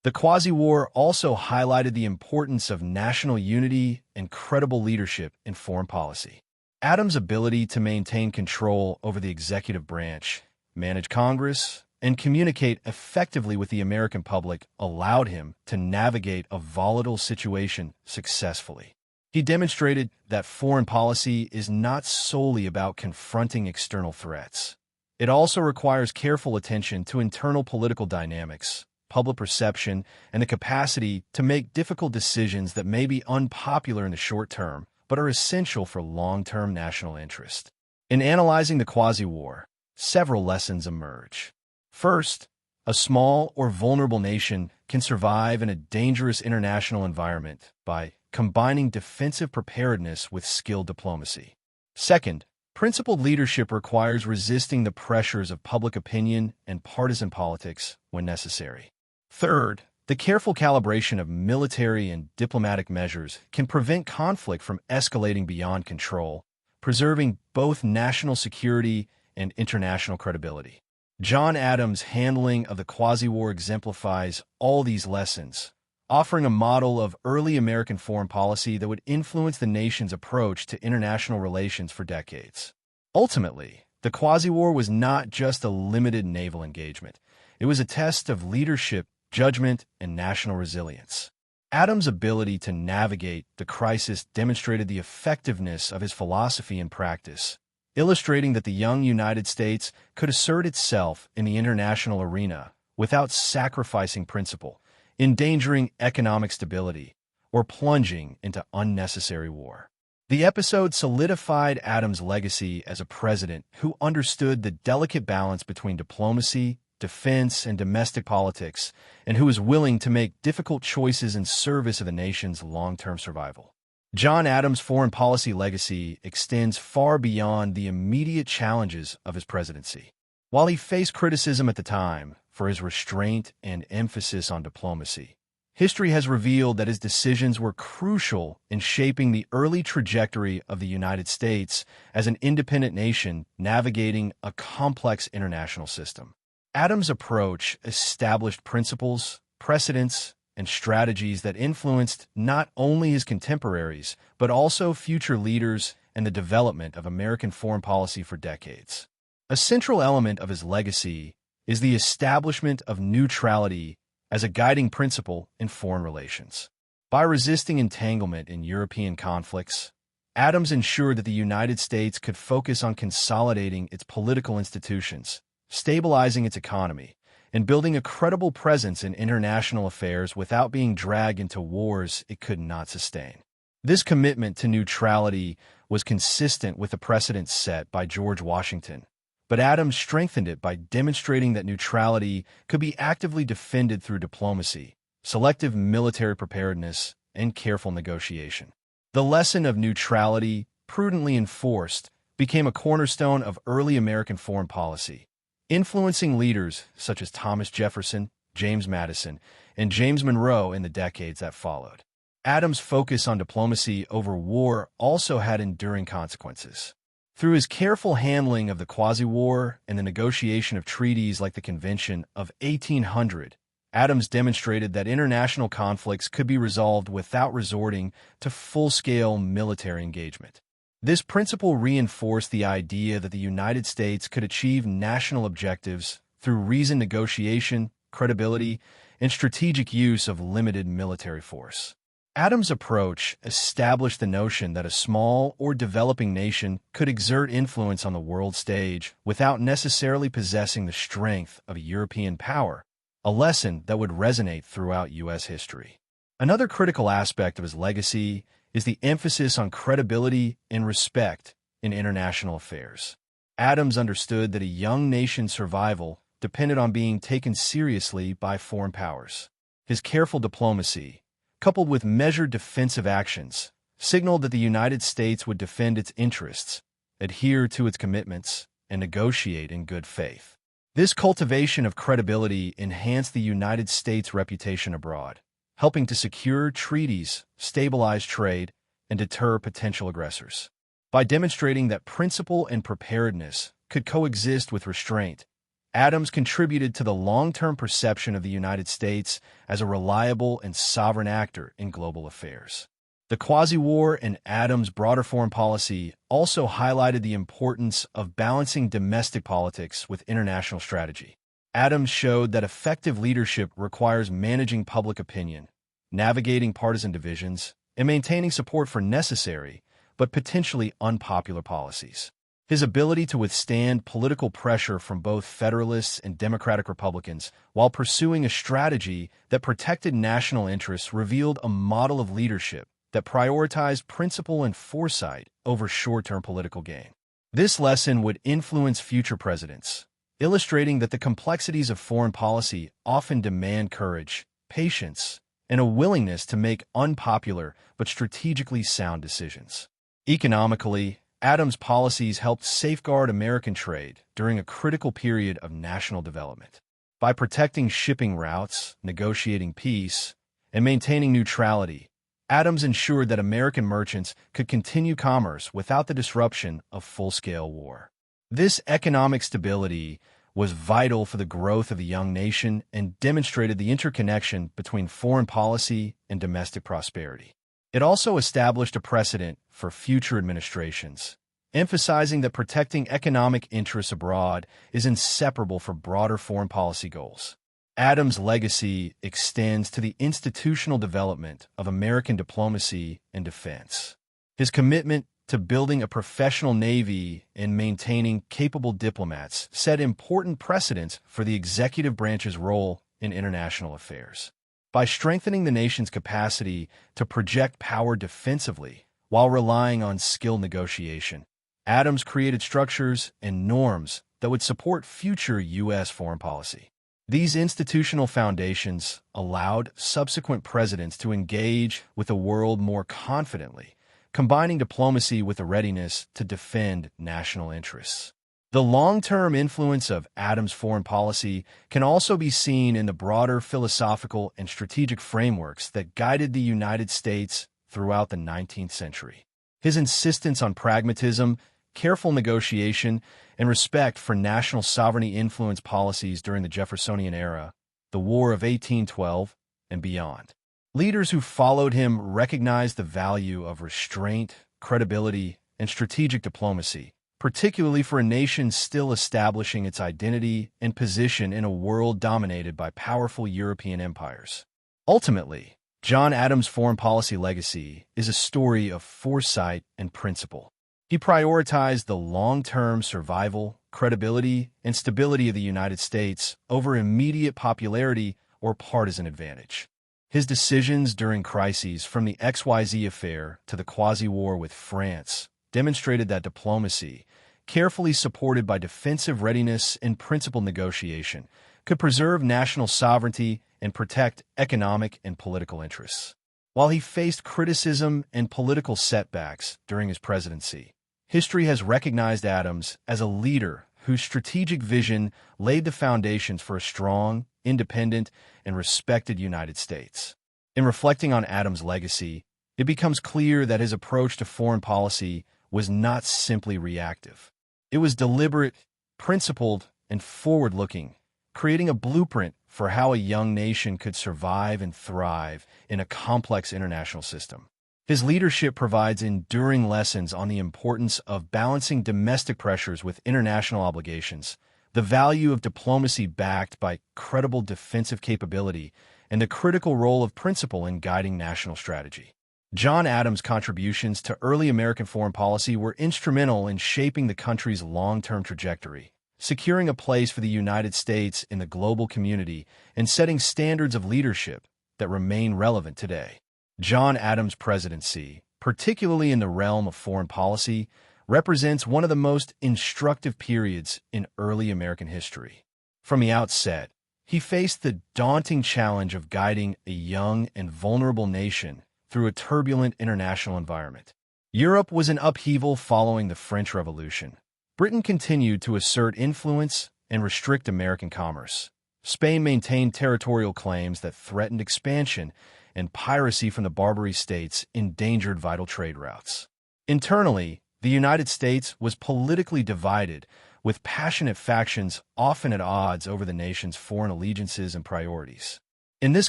The Quasi-War also highlighted the importance of national unity and credible leadership in foreign policy. Adams' ability to maintain control over the executive branch, manage Congress, and communicate effectively with the American public allowed him to navigate a volatile situation successfully. He demonstrated that foreign policy is not solely about confronting external threats. It also requires careful attention to internal political dynamics, public perception, and the capacity to make difficult decisions that may be unpopular in the short term, but are essential for long-term national interest. In analyzing the Quasi-War, several lessons emerge. First, a small or vulnerable nation can survive in a dangerous international environment by combining defensive preparedness with skilled diplomacy. Second, principled leadership requires resisting the pressures of public opinion and partisan politics when necessary. Third, the careful calibration of military and diplomatic measures can prevent conflict from escalating beyond control, preserving both national security and international credibility. John Adams' handling of the Quasi-War exemplifies all these lessons, offering a model of early American foreign policy that would influence the nation's approach to international relations for decades. Ultimately, the Quasi-War was not just a limited naval engagement. It was a test of leadership, judgment, and national resilience. Adams' ability to navigate the crisis demonstrated the effectiveness of his philosophy and practice, illustrating that the young United States could assert itself in the international arena without sacrificing principle, endangering economic stability, or plunging into unnecessary war. The episode solidified Adams' legacy as a president who understood the delicate balance between diplomacy, defense, and domestic politics, and who was willing to make difficult choices in service of the nation's long-term survival. John Adams' foreign policy legacy extends far beyond the immediate challenges of his presidency. While he faced criticism at the time for his restraint and emphasis on diplomacy, history has revealed that his decisions were crucial in shaping the early trajectory of the United States as an independent nation navigating a complex international system. Adams' approach established principles, precedents, and strategies that influenced not only his contemporaries, but also future leaders and the development of American foreign policy for decades. A central element of his legacy is the establishment of neutrality as a guiding principle in foreign relations. By resisting entanglement in European conflicts, Adams ensured that the United States could focus on consolidating its political institutions, stabilizing its economy, and building a credible presence in international affairs without being dragged into wars it could not sustain. This commitment to neutrality was consistent with the precedents set by George Washington, but Adams strengthened it by demonstrating that neutrality could be actively defended through diplomacy, selective military preparedness, and careful negotiation. The lesson of neutrality, prudently enforced, became a cornerstone of early American foreign policy, influencing leaders such as Thomas Jefferson, James Madison, and James Monroe in the decades that followed. Adams' focus on diplomacy over war also had enduring consequences. Through his careful handling of the Quasi-War and the negotiation of treaties like the Convention of 1800, Adams demonstrated that international conflicts could be resolved without resorting to full-scale military engagement. This principle reinforced the idea that the United States could achieve national objectives through reasoned negotiation, credibility, and strategic use of limited military force. Adams' approach established the notion that a small or developing nation could exert influence on the world stage without necessarily possessing the strength of a European power, a lesson that would resonate throughout U.S. history. Another critical aspect of his legacy is the emphasis on credibility and respect in international affairs. Adams understood that a young nation's survival depended on being taken seriously by foreign powers. His careful diplomacy, coupled with measured defensive actions, signaled that the United States would defend its interests, adhere to its commitments, and negotiate in good faith. This cultivation of credibility enhanced the United States' reputation abroad, helping to secure treaties, stabilize trade, and deter potential aggressors. By demonstrating that principle and preparedness could coexist with restraint, Adams contributed to the long-term perception of the United States as a reliable and sovereign actor in global affairs. The Quasi-War and Adams' broader foreign policy also highlighted the importance of balancing domestic politics with international strategy. Adams showed that effective leadership requires managing public opinion, navigating partisan divisions, and maintaining support for necessary but potentially unpopular policies. His ability to withstand political pressure from both Federalists and Democratic Republicans while pursuing a strategy that protected national interests revealed a model of leadership that prioritized principle and foresight over short-term political gain. This lesson would influence future presidents, illustrating that the complexities of foreign policy often demand courage, patience, and a willingness to make unpopular but strategically sound decisions. Economically, Adams' policies helped safeguard American trade during a critical period of national development. By protecting shipping routes, negotiating peace, and maintaining neutrality, Adams ensured that American merchants could continue commerce without the disruption of full-scale war. This economic stability was vital for the growth of the young nation and demonstrated the interconnection between foreign policy and domestic prosperity. It also established a precedent for future administrations, emphasizing that protecting economic interests abroad is inseparable from broader foreign policy goals. Adams' legacy extends to the institutional development of American diplomacy and defense. His commitment to building a professional navy and maintaining capable diplomats set important precedents for the executive branch's role in international affairs. By strengthening the nation's capacity to project power defensively while relying on skilled negotiation, Adams created structures and norms that would support future U.S. foreign policy. These institutional foundations allowed subsequent presidents to engage with the world more confidently, combining diplomacy with a readiness to defend national interests. The long-term influence of Adams' foreign policy can also be seen in the broader philosophical and strategic frameworks that guided the United States throughout the 19th century. His insistence on pragmatism, careful negotiation, and respect for national sovereignty influenced policies during the Jeffersonian era, the War of 1812, and beyond. Leaders who followed him recognized the value of restraint, credibility, and strategic diplomacy, particularly for a nation still establishing its identity and position in a world dominated by powerful European empires. Ultimately, John Adams' foreign policy legacy is a story of foresight and principle. He prioritized the long-term survival, credibility, and stability of the United States over immediate popularity or partisan advantage. His decisions during crises from the XYZ Affair to the Quasi-War with France demonstrated that diplomacy, carefully supported by defensive readiness and principled negotiation, could preserve national sovereignty and protect economic and political interests. While he faced criticism and political setbacks during his presidency, history has recognized Adams as a leader whose strategic vision laid the foundations for a strong, independent, and respected United States. In reflecting on Adams' legacy, it becomes clear that his approach to foreign policy was not simply reactive. It was deliberate, principled, and forward-looking, creating a blueprint for how a young nation could survive and thrive in a complex international system. His leadership provides enduring lessons on the importance of balancing domestic pressures with international obligations, the value of diplomacy backed by credible defensive capability, and the critical role of principle in guiding national strategy. John Adams' contributions to early American foreign policy were instrumental in shaping the country's long-term trajectory, securing a place for the United States in the global community and setting standards of leadership that remain relevant today. John Adams' presidency, particularly in the realm of foreign policy, represents one of the most instructive periods in early American history. From the outset, he faced the daunting challenge of guiding a young and vulnerable nation through a turbulent international environment. Europe was in upheaval following the French Revolution. Britain continued to assert influence and restrict American commerce. Spain maintained territorial claims that threatened expansion, and piracy from the Barbary states endangered vital trade routes. Internally, the United States was politically divided, with passionate factions often at odds over the nation's foreign allegiances and priorities. In this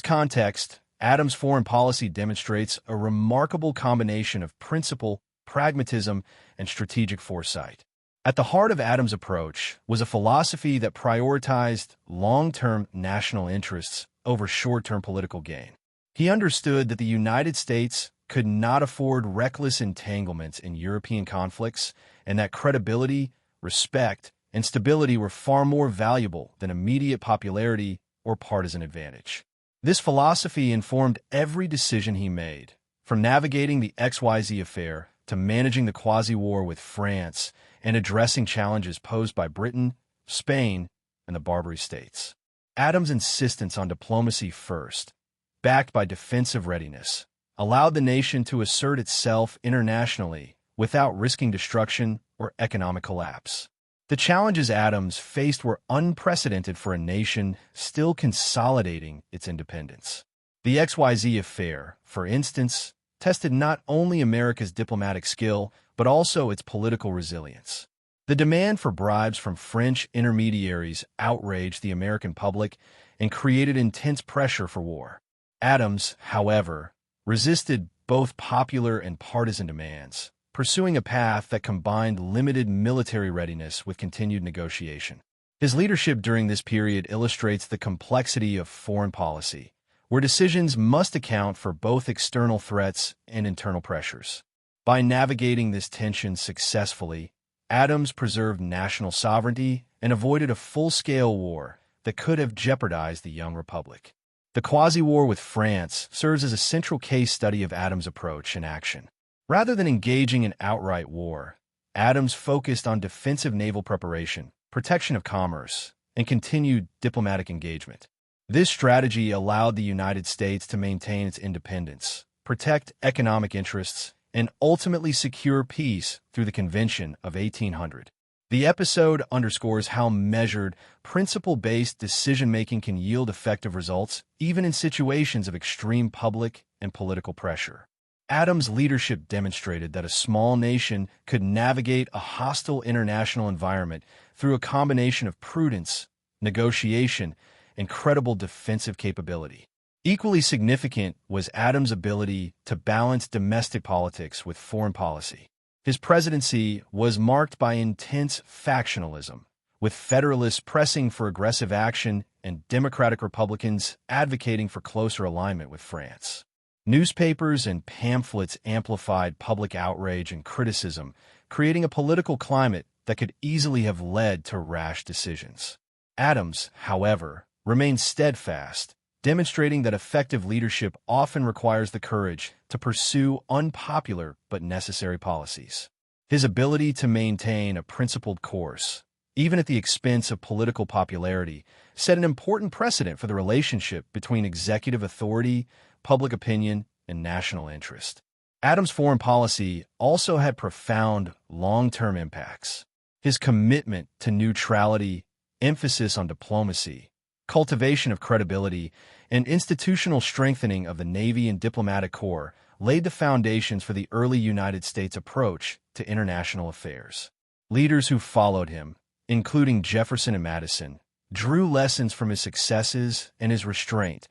context, Adams' foreign policy demonstrates a remarkable combination of principle, pragmatism, and strategic foresight. At the heart of Adams' approach was a philosophy that prioritized long-term national interests over short-term political gain. He understood that the United States could not afford reckless entanglements in European conflicts, and that credibility, respect, and stability were far more valuable than immediate popularity or partisan advantage. This philosophy informed every decision he made, from navigating the XYZ Affair to managing the Quasi-War with France and addressing challenges posed by Britain, Spain, and the Barbary states. Adams' insistence on diplomacy first, backed by defensive readiness, allowed the nation to assert itself internationally without risking destruction or economic collapse. The challenges Adams faced were unprecedented for a nation still consolidating its independence. The XYZ Affair, for instance, tested not only America's diplomatic skill, but also its political resilience. The demand for bribes from French intermediaries outraged the American public and created intense pressure for war. Adams, however, resisted both popular and partisan demands, pursuing a path that combined limited military readiness with continued negotiation. His leadership during this period illustrates the complexity of foreign policy, where decisions must account for both external threats and internal pressures. By navigating this tension successfully, Adams preserved national sovereignty and avoided a full-scale war that could have jeopardized the young republic. The Quasi-War with France serves as a central case study of Adams' approach in action. Rather than engaging in outright war, Adams focused on defensive naval preparation, protection of commerce, and continued diplomatic engagement. This strategy allowed the United States to maintain its independence, protect economic interests, and ultimately secure peace through the Convention of 1800. The episode underscores how measured, principle-based decision-making can yield effective results, even in situations of extreme public and political pressure. Adams' leadership demonstrated that a small nation could navigate a hostile international environment through a combination of prudence, negotiation, and credible defensive capability. Equally significant was Adams' ability to balance domestic politics with foreign policy. His presidency was marked by intense factionalism, with Federalists pressing for aggressive action and Democratic Republicans advocating for closer alignment with France. Newspapers and pamphlets amplified public outrage and criticism, creating a political climate that could easily have led to rash decisions. Adams, however, remained steadfast, demonstrating that effective leadership often requires the courage to pursue unpopular but necessary policies. His ability to maintain a principled course, even at the expense of political popularity, set an important precedent for the relationship between executive authority, public opinion, and national interest. Adams' foreign policy also had profound long-term impacts. His commitment to neutrality, emphasis on diplomacy, cultivation of credibility, and institutional strengthening of the Navy and diplomatic corps laid the foundations for the early United States approach to international affairs. Leaders who followed him, including Jefferson and Madison, drew lessons from his successes and his restraint,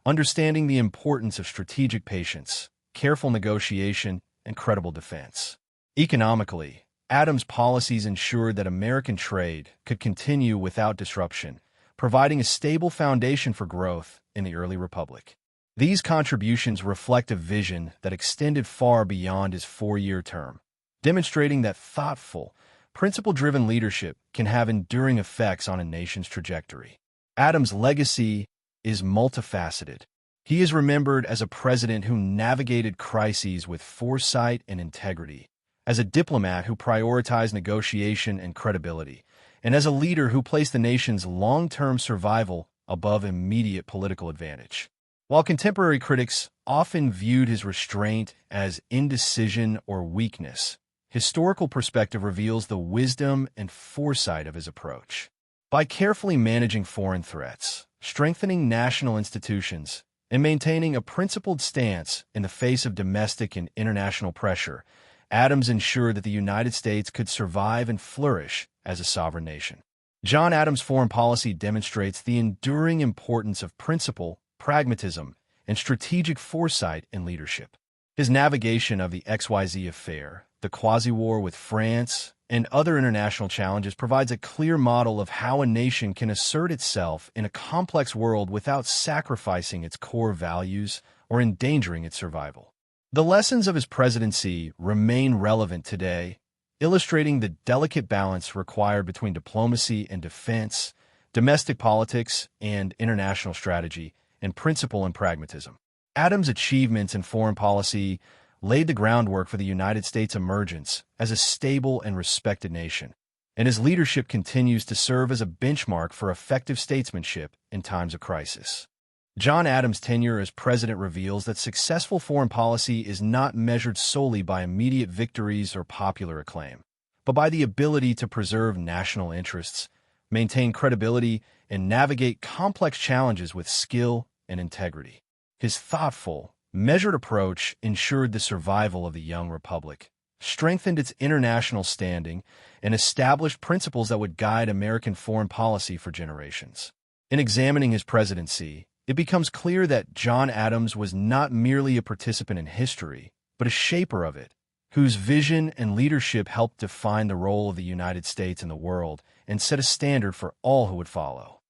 understanding the importance of strategic patience, careful negotiation, and credible defense. Economically, Adams' policies ensured that American trade could continue without disruption, providing a stable foundation for growth in the early republic. These contributions reflect a vision that extended far beyond his four-year term, demonstrating that thoughtful, principle-driven leadership can have enduring effects on a nation's trajectory. Adams' legacy is multifaceted. He is remembered as a president who navigated crises with foresight and integrity, as a diplomat who prioritized negotiation and credibility, and as a leader who placed the nation's long-term survival above immediate political advantage. While contemporary critics often viewed his restraint as indecision or weakness, historical perspective reveals the wisdom and foresight of his approach. By carefully managing foreign threats, strengthening national institutions, and maintaining a principled stance in the face of domestic and international pressure, Adams ensured that the United States could survive and flourish as a sovereign nation. John Adams' foreign policy demonstrates the enduring importance of principle, pragmatism, and strategic foresight in leadership. His navigation of the XYZ Affair, the Quasi-War with France, and other international challenges provides a clear model of how a nation can assert itself in a complex world without sacrificing its core values or endangering its survival. The lessons of his presidency remain relevant today, illustrating the delicate balance required between diplomacy and defense, domestic politics and international strategy, and principle and pragmatism. Adams' achievements in foreign policy laid the groundwork for the United States' emergence as a stable and respected nation, and his leadership continues to serve as a benchmark for effective statesmanship in times of crisis. John Adams' tenure as president reveals that successful foreign policy is not measured solely by immediate victories or popular acclaim, but by the ability to preserve national interests, maintain credibility, and navigate complex challenges with skill and integrity. His thoughtful, measured approach ensured the survival of the young republic, strengthened its international standing, and established principles that would guide American foreign policy for generations. In examining his presidency, it becomes clear that John Adams was not merely a participant in history, but a shaper of it, whose vision and leadership helped define the role of the United States in the world and set a standard for all who would follow.